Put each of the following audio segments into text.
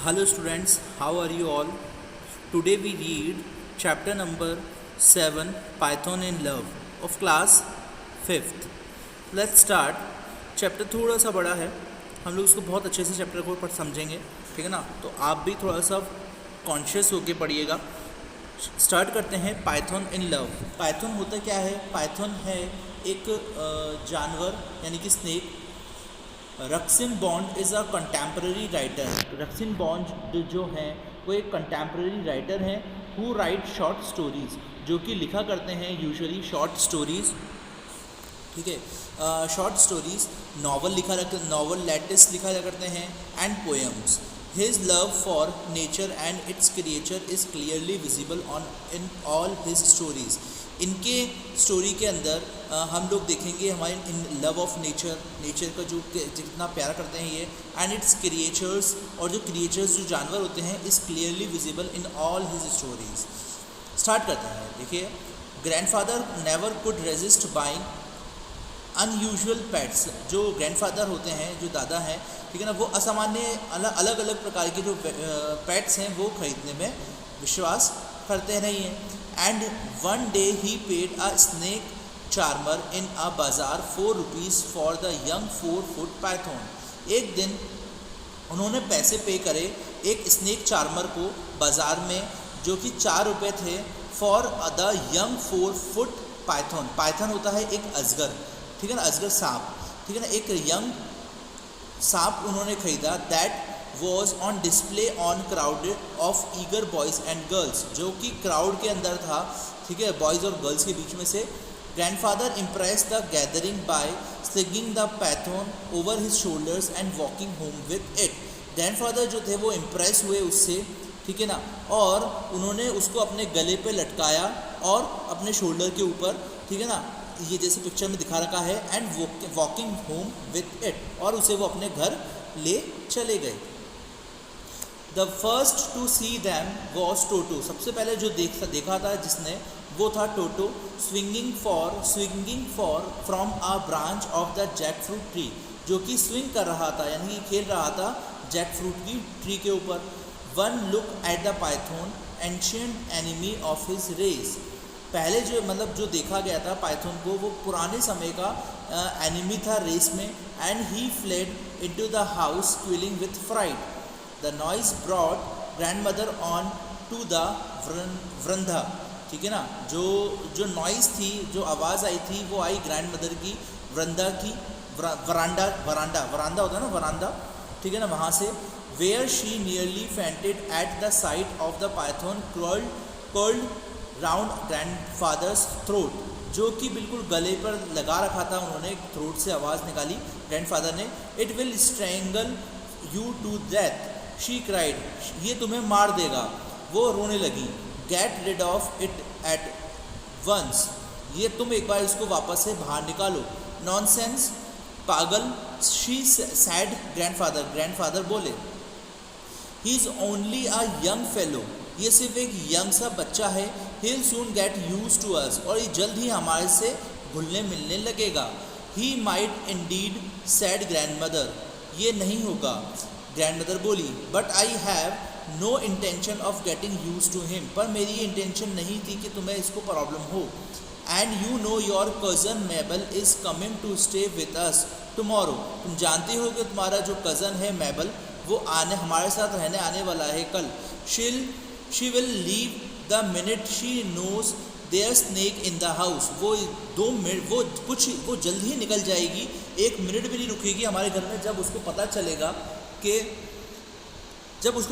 Hello students, how are you all? Today we read chapter number 7 Python in Love of class 5th. Let's start. Chapter थोड़ा सा बड़ा है, हम लोग उसको बहुत अच्छे से चैप्टर को पढ़ समझेंगे, ठीक है ना। तो आप भी थोड़ा सा कॉन्शियस होके पढ़िएगा। स्टार्ट करते हैं पाइथन इन लव। पाइथन होता क्या है? पाइथन है एक जानवर यानी कि snake. Ruskin Bond is a contemporary writer. Ruskin Bond जो हैं वो एक कंटेम्प्रेरी राइटर हैं हु राइट शॉर्ट स्टोरीज़, जो कि लिखा करते हैं यूजुअली शॉर्ट स्टोरीज़, ठीक है। शॉर्ट स्टोरीज़, नॉवल लेटेस्ट लिखा जा करते हैं and poems. His love for nature and it's creature is clearly visible on in all his stories. इनके स्टोरी के अंदर हम लोग देखेंगे हमारे इन लव ऑफ नेचर का जो जितना प्यार करते हैं ये, एंड इट्स क्रिएचर्स, और जो क्रिएचर्स जो जानवर होते हैं is clearly visible in all his stories. Start करते हैं। देखिए, grandfather never could resist buying unusual pets. जो ग्रैंडफादर होते हैं, जो दादा हैं, ठीक है ना, वो असामान्य अलग अलग प्रकार के जो पेट्स हैं वो खरीदने में विश्वास करते नहीं हैं। And one day he paid a snake charmer in a bazaar 4 rupees for the young 4 foot python. एक दिन उन्होंने पैसे पे करे एक स्नेक चार्मर को बाज़ार में, जो कि 4 रुपये थे, for the young 4 foot Python. Python होता है एक अजगर, ठीक है ना, अजगर सांप, ठीक है ना। एक यंग सांप उन्होंने खरीदा। That was on display on crowded of eager boys and girls, जो कि क्राउड के अंदर था, ठीक है, बॉयज़ और गर्ल्स के बीच में से। Grandfather impress the gathering by slinging the python over his shoulders and walking home with it. Grandfather जो थे वो इम्प्रेस हुए उससे, ठीक है ना, और उन्होंने उसको अपने गले पे लटकाया और अपने शोल्डर के ऊपर, ठीक है ना, ये जैसे पिक्चर में दिखा रखा है, and walking home with it, और उसे वो अपने घर ले चले गए। The first to see them was Toto. सबसे पहले जो देखा था जिसने, वो था Toto. Swinging for from a branch of the jackfruit tree, जो कि स्विंग कर रहा था यानी कि खेल रहा था जैक फ्रूट की ट्री के ऊपर। One look at the python ancient enemy of his race. पहले जो देखा गया था पाइथन को, वो पुराने समय का एनिमी था रेस में। And he fled into the house squealing with fright. The noise brought grandmother on to the veranda, ठीक है ना। जो नॉइज़ थी, जो आवाज़ आई थी, वो आई ग्रैंडमदर की वरंदा की, वरांडा होता है ना, वरांदा, ठीक है ना, वहाँ से। Where she nearly fainted at the sight of the python curled round grandfather's throat, जो कि बिल्कुल गले पर लगा रखा था उन्होंने, थ्रोट से आवाज़ निकाली ग्रैंडफादर ने। It will strangle you to death, she cried, ये तुम्हें मार देगा, वो रोने लगी। Get rid of it at once, ये तुम एक बार इसको वापस से बाहर निकालो। नॉनसेंस, पागल, शी सैड ग्रैंडफादर बोले। He is only a young fellow, ये सिर्फ एक यंग सा बच्चा है। He will soon get used to us, और ये जल्द ही हमारे से घुलने मिलने लगेगा। He might indeed said grandmother, ये नहीं होगा, ग्रैंडमदर बोली। But I have no intention of getting used to him, पर मेरी ये इंटेंशन नहीं थी कि तुम्हें इसको प्रॉब्लम हो। And you know your cousin Mabel is coming to stay with us tomorrow, तुम जानते हो कि तुम्हारा जो कज़न है मेबल, वो हमारे साथ रहने आने वाला है कल। She will leave the minute she knows there snake in the house, वो 2 मिनट वो जल्द ही निकल जाएगी, 1 मिनट भी नहीं रुकेगी हमारे घर में, जब उसको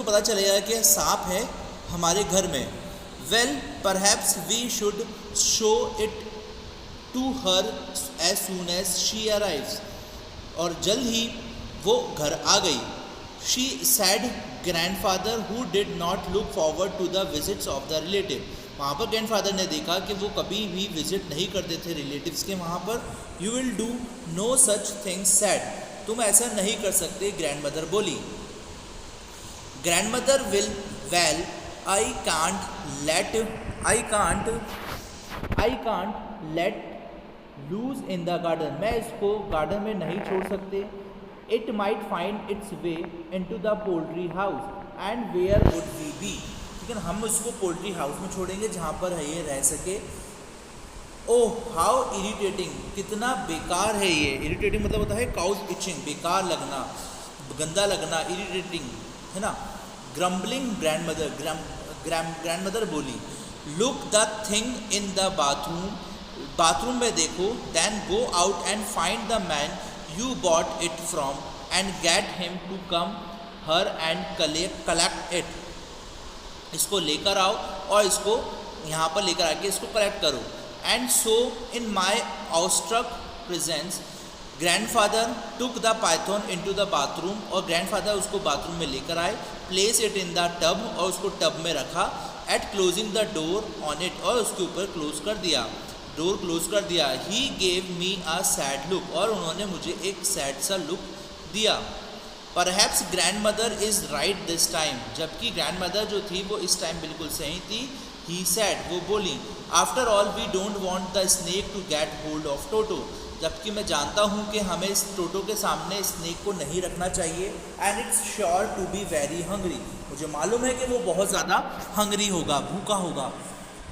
पता चलेगा कि सांप है हमारे घर में। Well perhaps we should show it to her as soon as she arrives, और जल्द ही वो घर आ गई। She said grandfather who did not look forward to the visits of the relative, वहाँ पर ग्रैंडफादर ने देखा कि वो कभी भी विजिट नहीं करते थे रिलेटिव्स के वहाँ पर। You will do no such things said, तुम ऐसा नहीं कर सकते, ग्रैंडमदर बोली। Grandmother will well I can't let loose in the garden, मैं इसको गार्डन में नहीं छोड़ सकते। It might find its way into the poultry house, and where would we be, ठीक है ना, हम उसको पोल्ट्री हाउस में छोड़ेंगे जहाँ पर है ये रह सके। ओह हाउ इरिटेटिंग, कितना बेकार है ये। इरिटेटिंग मतलब होता है काउज इचिंग, बेकार लगना, गंदा लगना, इरिटेटिंग, है ना। ग्रम्बलिंग ग्रैंडमदर, ग्रैंडमदर बोली, look the thing in the bathroom, bathroom में देखो, then go out and find the man you bought it from and get him to come her and collect it, इसको लेकर आओ और इसको यहाँ पर लेकर आके इसको कलेक्ट करो। And so in my awestruck presence grandfather took the python into the bathroom, और ग्रैंडफादर उसको बाथरूम में लेकर आए, place it in the tub, और उसको टब में रखा, at closing the door on it, और उसके ऊपर क्लोज कर दिया, डोर क्लोज कर दिया। He gave me a sad look, और उन्होंने मुझे एक सैड सा लुक दिया। Perhaps grand mother is right this time, जबकि ग्रैंड मदर जो थी वो इस टाइम बिल्कुल सही थी। ही सैड, वो बोली, after all we don't want the snake to get hold of Toto, जबकि मैं जानता हूँ कि हमें इस टोटो के सामने स्नेक को नहीं रखना चाहिए। And it's sure to be very hungry, मुझे मालूम है कि वो बहुत ज़्यादा हंग्री होगा, भूखा होगा।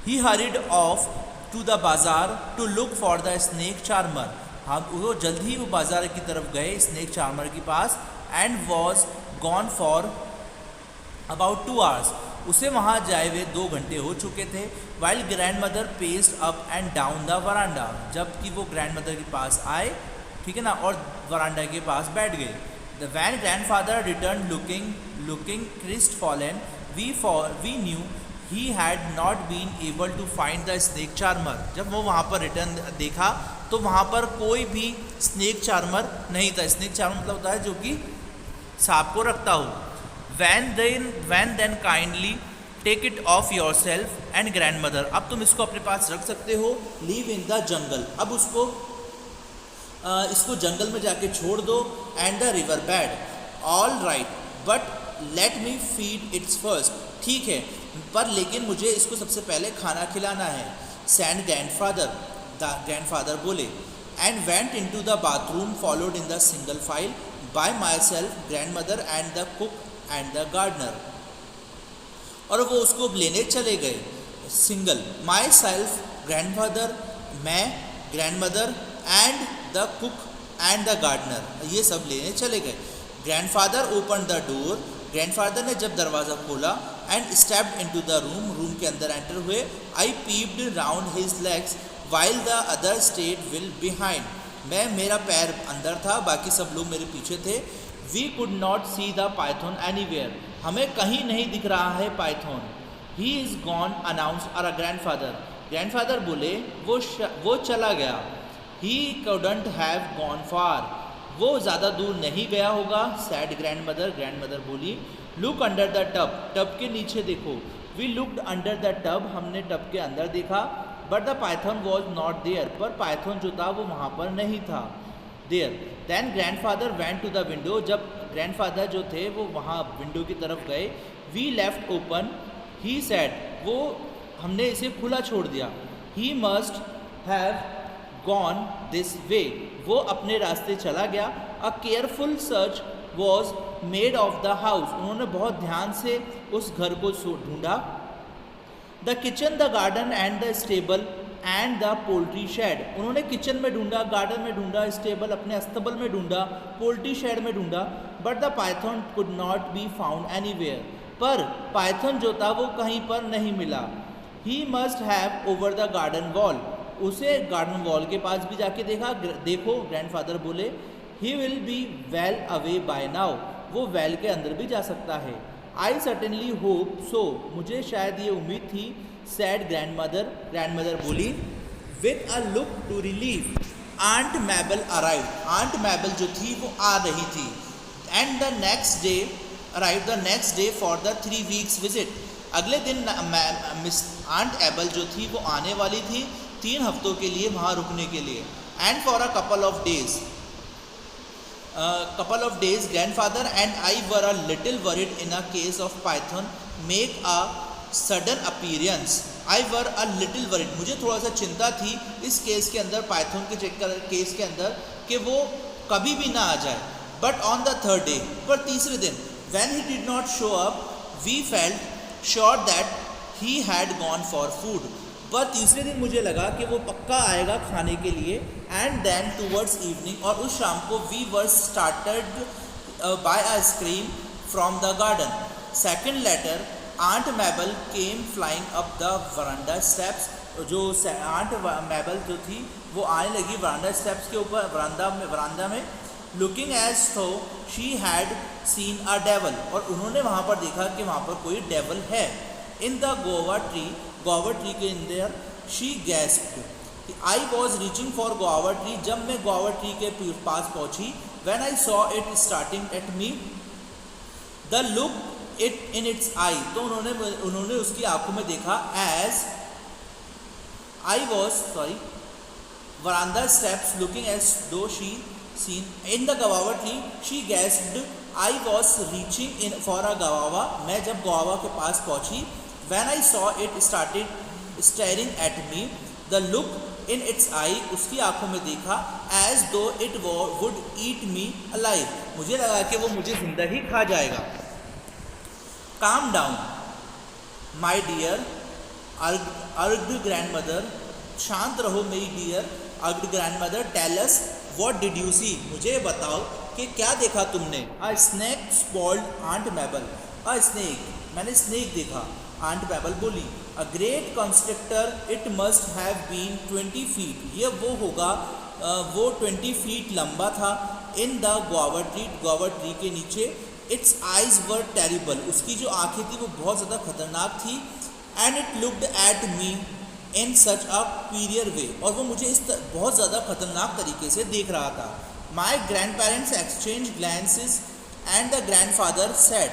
He hurried off to the bazaar to look for the snake charmer, हाँ वो जल्द ही वो बाज़ार की तरफ गए स्नेक चार्मर के पास। And was gone for about 2 hours, उसे वहाँ जाए हुए 2 घंटे हो चुके थे। While grand mother paced up and down the वरांडा, जबकि वो ग्रैंड मदर के पास आए, ठीक है ना, और वरांडा के पास बैठ गए। The when grandfather return looking crestfallen, we knew he had not been able to find the snake charmer, जब वो वहाँ पर रिटर्न देखा तो वहाँ पर कोई भी स्नेक चार्मर नहीं था। स्नेक चार्मर मतलब होता है जो कि सांप को रखता हो। When then kindly take it off yourself and grandmother, अब तुम इसको अपने पास रख सकते हो। लीव इन द जंगल, अब उसको इसको जंगल में जाके छोड़ दो। And the river bed, all right but let me feed it's first, ठीक है पर लेकिन मुझे इसको सबसे पहले खाना खिलाना है। सैंड ग्रैंडफादर बोले। And went in to the bathroom followed in the single file by myself, grandmother and the cook and the gardener, और वो उसको लेने चले गए सिंगल। माई सेल्फ ग्रैंडफादर, मैं, grandmother and the cook and the gardener, ये सब लेने चले गए। Grandfather open the door, grandfather ने जब दरवाज़ा खोला, and stepped into the room के अंदर एंटर हुए। I peeped round his legs while the other stayed well behind, मेरा पैर अंदर था, बाकी सब लोग मेरे पीछे थे। We could not see the python anywhere, हमें कहीं नहीं दिख रहा है python. He is gone announce our grandfather बोले, वो चला गया। He couldn't have gone far, वो ज़्यादा दूर नहीं गया होगा। सैड ग्रैंडमदर बोली। लुक अंडर द टब के नीचे देखो। We looked under the tub, हमने टब के अंदर देखा। But the python was not there, पर पाइथन जो था वो वहाँ पर नहीं था। There then grandfather went to the window, जब ग्रैंडफादर जो थे वो वहाँ विंडो की तरफ गए। We left open, he said, वो हमने इसे खुला छोड़ दिया। He must have gone this way, वो अपने रास्ते चला गया। A careful search was made of the house, उन्होंने बहुत ध्यान से उस घर को ढूंढा। The kitchen, the garden and the stable and the poultry shade, उन्होंने किचन में ढूंढा, गार्डन में ढूंढा, स्टेबल अपने अस्तबल में ढूंढा, पोल्ट्री शेड में ढूंढा। But the Python could not be found anywhere, पर पाइथन जो था वो कहीं पर नहीं मिला। ही must have over the garden wall, उसे गार्डन वॉल के पास भी जाके देखो ग्रैंडफादर बोले। He will be well away by now, वो वेल के अंदर भी जा सकता है। आई सर्टेनली होप सो, मुझे शायद ये उम्मीद थी। सैड ग्रैंडमदर बोली। With a look to relieve aunt Mabel arrive, aunt Mabel जो थी वो आ रही थी। And the next day arrive the next day for the 3 weeks visit, अगले दिन मिस आंट एबल जो थी वो आने वाली थी 3 हफ्तों के लिए वहाँ रुकने के लिए। And for a couple of days grandfather and I were a little worried in a case of python make a sudden appearance. I were a little worried, मुझे थोड़ा सा चिंता थी इस केस के अंदर, पाइथन के केस के अंदर, कि वो कभी भी ना आ जाए। But on the 3rd day, पर तीसरे दिन, when he did not show up we felt sure that he had gone for food. पर तीसरे दिन मुझे लगा कि वो पक्का आएगा खाने के लिए। एंड देन टूवर्ड्स इवनिंग, और उस शाम को we were started by a scream from the garden. Second later, aunt Mabel came flying up the veranda steps. जो आंट मैबल जो थी वो आने लगी वरांडा स्टेप्स के ऊपर, वरांदा में लुकिंग एज थो she had seen a devil, और उन्होंने वहाँ पर देखा कि वहाँ पर कोई डेवल है। इन द गुआवा ट्री के अंदर she gasped, I was reaching for guava tree. जब मैं गुआवा ट्री के पास पहुंची, when I saw it starting at me the look it in its eye, तो उन्होंने उसकी आंखों में देखा as I was veranda steps looking as though she seen in the guava tree she gasped, I was reaching in for a guava. मैं जब guava के पास पहुंची, When I saw it started staring at me, the look in its eye, उसकी आंखों में देखा as though it would eat me alive, मुझे लगा कि वो मुझे जिंदा ही खा जाएगा। Calm down, my dear urged grandmother, शांत रहो मेरी dear urged grandmother, tell us what did you see, मुझे बताओ कि क्या देखा तुमने। A snake spoiled Aunt Mabel, a snake, मैंने snake देखा। आंट मैबल बोली, a great constrictor it must have been 20 feet, ये वो होगा वो 20 फीट लंबा था। इन द गुआवा ट्री के नीचे। इट्स आइज वर टेरिबल, उसकी जो आंखें थी वो बहुत ज़्यादा खतरनाक थी। And it looked at me in such a peculiar way, और वो मुझे बहुत ज़्यादा खतरनाक तरीके से देख रहा था। My grandparents exchange glances and the grandfather said,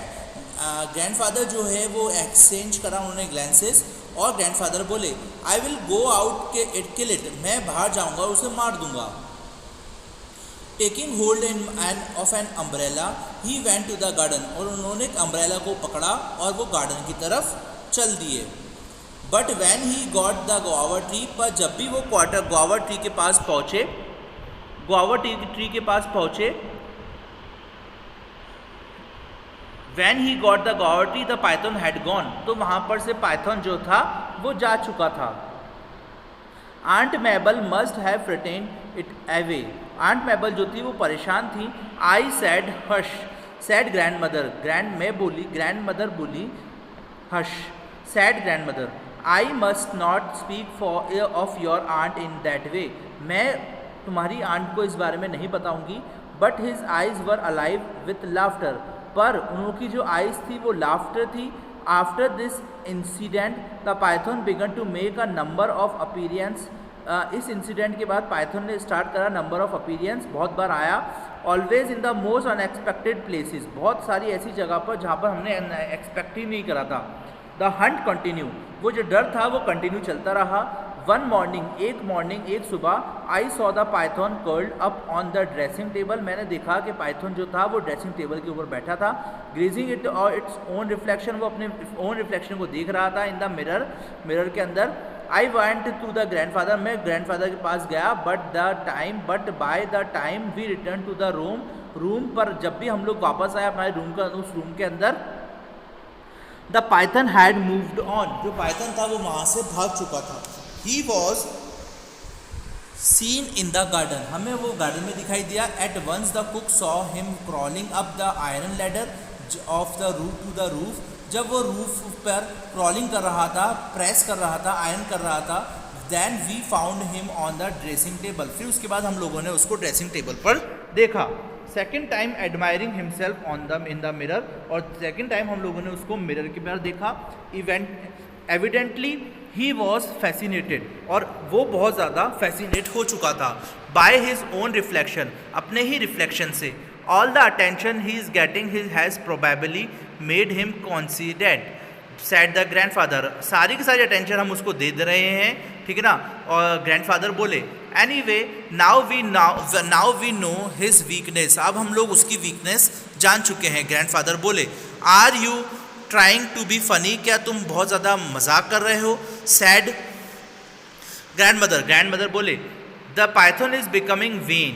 grandfather जो है वो एक्सचेंज करा उन्होंने ग्लैंसेस, और ग्रैंडफादर बोले आई विल गो आउट के इट किल इट, मैं बाहर जाऊंगा और उसे मार दूंगा। Taking hold of an umbrella he went to the garden, और उन्होंने एक अम्ब्रेला को पकड़ा और वो गार्डन की तरफ चल दिए। But when he got the guava tree, पर जब भी वो गुआवा ट्री के पास पहुँचे, When he got the guava tree, the python had gone, तो वहाँ पर से पाइथन जो था वो जा चुका था। Aunt Mabel must have frightened it away, Aunt Mabel जो थी वो परेशान थी। I said hush, said grandmother, grandmother बोली hush, said grandmother, I must not speak of your aunt in that way, मैं तुम्हारी आंट को इस बारे में नहीं बताऊंगी। But his eyes were alive with laughter, पर उनकी जो आइज़ थी वो लाफ्टर थी। After this incident the python began to make a number of appearances, इस इंसिडेंट के बाद पाइथन ने स्टार्ट करा नंबर ऑफ अपीरियंस, बहुत बार आया। Always in the most unexpected places, बहुत सारी ऐसी जगह पर जहाँ पर हमने एक्सपेक्ट ही नहीं करा था। द हंट कंटिन्यू, वो जो डर था वो कंटिन्यू चलता रहा। वन मॉर्निंग एक सुबह, आई saw the python curled up on the dressing table, मैंने देखा कि पाइथन जो था वो ड्रेसिंग टेबल के ऊपर बैठा था। ग्रीजिंग इट और इट्स ओन रिफ्लेक्शन, वो अपने ओन रिफ्लेक्शन को देख रहा था इन द मिरर के अंदर। I went to the grandfather, मैं ग्रैंडफादर के पास गया। But by the time we return to the room पर जब भी हम लोग वापस आए हमारे उस रूम के अंदर, the python had moved on, जो पाइथन था वो वहाँ से भाग चुका था। He was seen in the garden, हमें वो गार्डन में दिखाई दिया। At once the cook saw him crawling up the iron ladder of the roof to the roof, जब वो रूफ पर क्रॉलिंग कर रहा था, प्रेस कर रहा था, आयरन कर रहा था। Then we found him on the dressing table, फिर उसके बाद हम लोगों ने उसको ड्रेसिंग टेबल पर देखा। Second time admiring himself in the mirror, और सेकेंड टाइम हम लोगों ने उसको मिरर के बाहर देखा। एविडेंटली ही वॉज फैसिनेटेड, और वो बहुत ज़्यादा फैसिनेट हो चुका था। बाय हिज ओन रिफ्लेक्शन, अपने ही रिफ्लेक्शन से। All the attention he is getting has probably made him coincident, said the grandfather, सारी की सारी अटेंशन हम उसको दे रहे हैं, ठीक है ना। और ग्रैंडफादर बोले anyway now we know his weakness, अब हम लोग उसकी वीकनेस जान चुके हैं। ग्रैंडफादर बोले are you trying to be funny, क्या तुम बहुत ज़्यादा मजाक कर रहे हो। सैड ग्रैंडमदर बोले the python is becoming vain,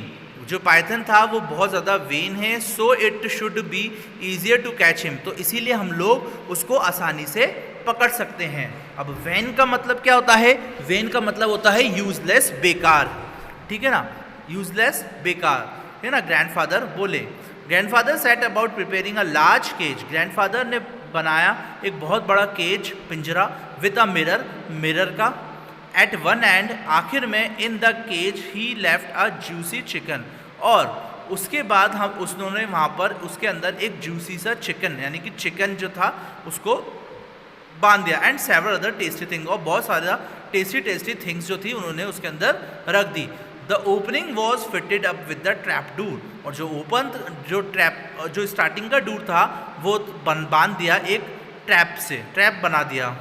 जो पाइथन था वो बहुत ज़्यादा वेन है, so it should be easier to catch him, तो इसीलिए हम लोग उसको आसानी से पकड़ सकते हैं। अब वेन का मतलब क्या होता है? वेन का मतलब होता है यूजलेस, बेकार, ठीक है ना, यूजलेस, बेकार, है ना। ग्रैंडफादर बोले, grandfather set about preparing a large cage, grandfather ने बनाया एक बहुत बड़ा केज, पिंजरा, विद अ मिरर, मिरर का, एट वन एंड, आखिर में, in the cage he left a juicy chicken, और उसके बाद हम उन्होंने वहाँ पर उसके अंदर एक जूसी सा चिकन, यानी कि चिकन जो था उसको बांध दिया, and several other tasty thing, और बहुत सारा टेस्टी थिंग्स जो थी उन्होंने उसके अंदर रख दी। The opening was fitted up with the trap door, और जो स्टार्टिंग का डोर था वो बांध दिया एक ट्रैप से, ट्रैप बना दिया।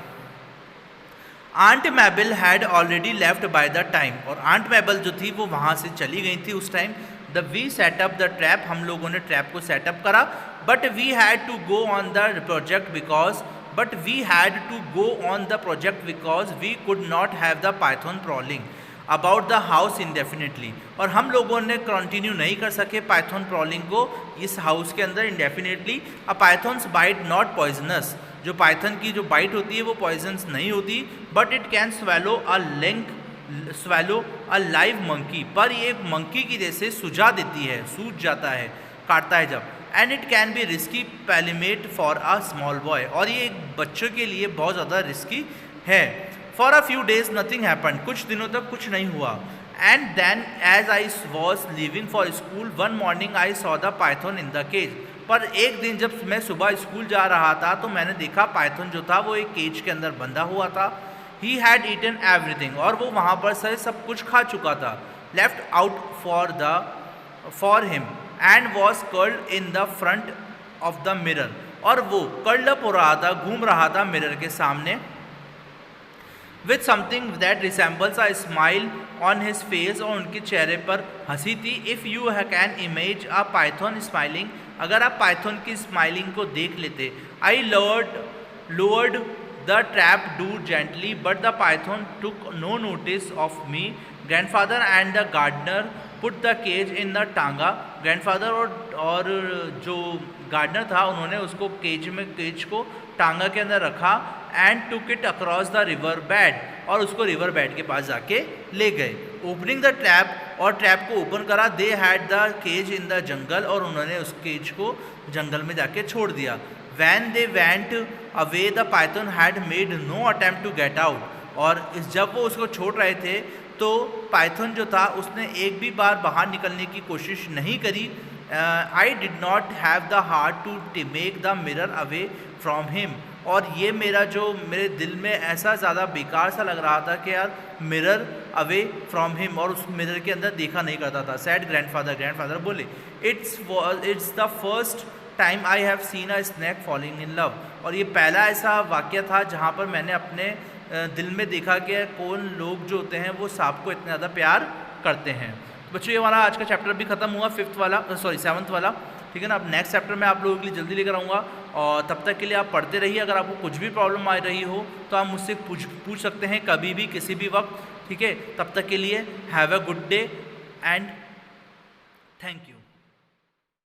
Aunt Mabel had already left by the time, और आंट मैबल जो थी वो वहाँ से चली गई थी उस time. The we set up the trap, हम लोगों ने ट्रैप को सेटअप करा, but we had to go on the project because we could not have the python prowling about the house indefinitely, और हम लोगों ने कंटिन्यू नहीं कर सके पाइथन प्रॉलिंग को इस हाउस के अंदर indefinitely. A python's bite not poisonous, जो पाइथन की जो बाइट होती है वो पॉइजनस नहीं होती, but it can swallow a live monkey, पर ये एक मंकी की जैसे सुझा देती है, सूझ जाता है, काटता है जब। And it can be risky playmate for a small boy, और ये एक बच्चों के लिए बहुत ज़्यादा रिस्की है। For a few days nothing happen, कुछ दिनों तक कुछ नहीं हुआ। And then as I was living for school one morning I saw the python in the cage, पर एक दिन जब मैं सुबह स्कूल जा रहा था तो मैंने देखा पाइथन जो था वो एक केज के अंदर बंधा हुआ था। ही हैड ईटन एवरीथिंग, और वो वहाँ पर से सब कुछ खा चुका था। Left out for him and was curled in the front of the mirror, और वो कर्ल्ड अप हो रहा था, घूम रहा था मिरर के सामने, with something that resembles a smile on his face, और उनके चेहरे पर हंसी थी। If you can imagine a python smiling, अगर आप पाइथन की स्माइलिंग को देख लेते। I lowered the trap door gently but the python took no notice of me, grandfather and the gardener put the cage in the tonga, grandfather और जो gardener था उन्होंने उसको केज को टांगा के अंदर रखा, and took it across the river bed, और उसको रिवर बेड के पास जाके ले गए। ओपनिंग द ट्रैप, और ट्रैप को ओपन करा। They had the cage in the jungle, और उन्होंने उस केज को जंगल में जाके छोड़ दिया। When they went away the python had made no attempt to get out, और जब वो उसको छोड़ रहे थे तो पाइथन जो था उसने एक भी बार बाहर निकलने की कोशिश नहीं करी। I did not have the heart to make the mirror away from him, और ये मेरे दिल में ऐसा ज़्यादा बेकार सा लग रहा था कि यार मिरर अवे फ्रॉम हिम, और उस मिरर के अंदर देखा नहीं करता था। सैड ग्रैंडफादर बोले, it's the first time I have seen a snake falling in love, और ये पहला ऐसा वाक़या था जहाँ पर मैंने अपने दिल में देखा कि कौन लोग जो होते हैं वो सांप को इतना ज़्यादा प्यार करते हैं। बच्चों ये वाला आज का चैप्टर भी खत्म हुआ, 7th वाला, ठीक है ना। अब नेक्स्ट चैप्टर मैं आप लोगों के लिए जल्दी लेकर आऊँगा, और तब तक के लिए आप पढ़ते रहिए। अगर आपको कुछ भी प्रॉब्लम आ रही हो तो आप मुझसे पूछ सकते हैं कभी भी, किसी भी वक्त, ठीक है। तब तक के लिए have a good day and thank you.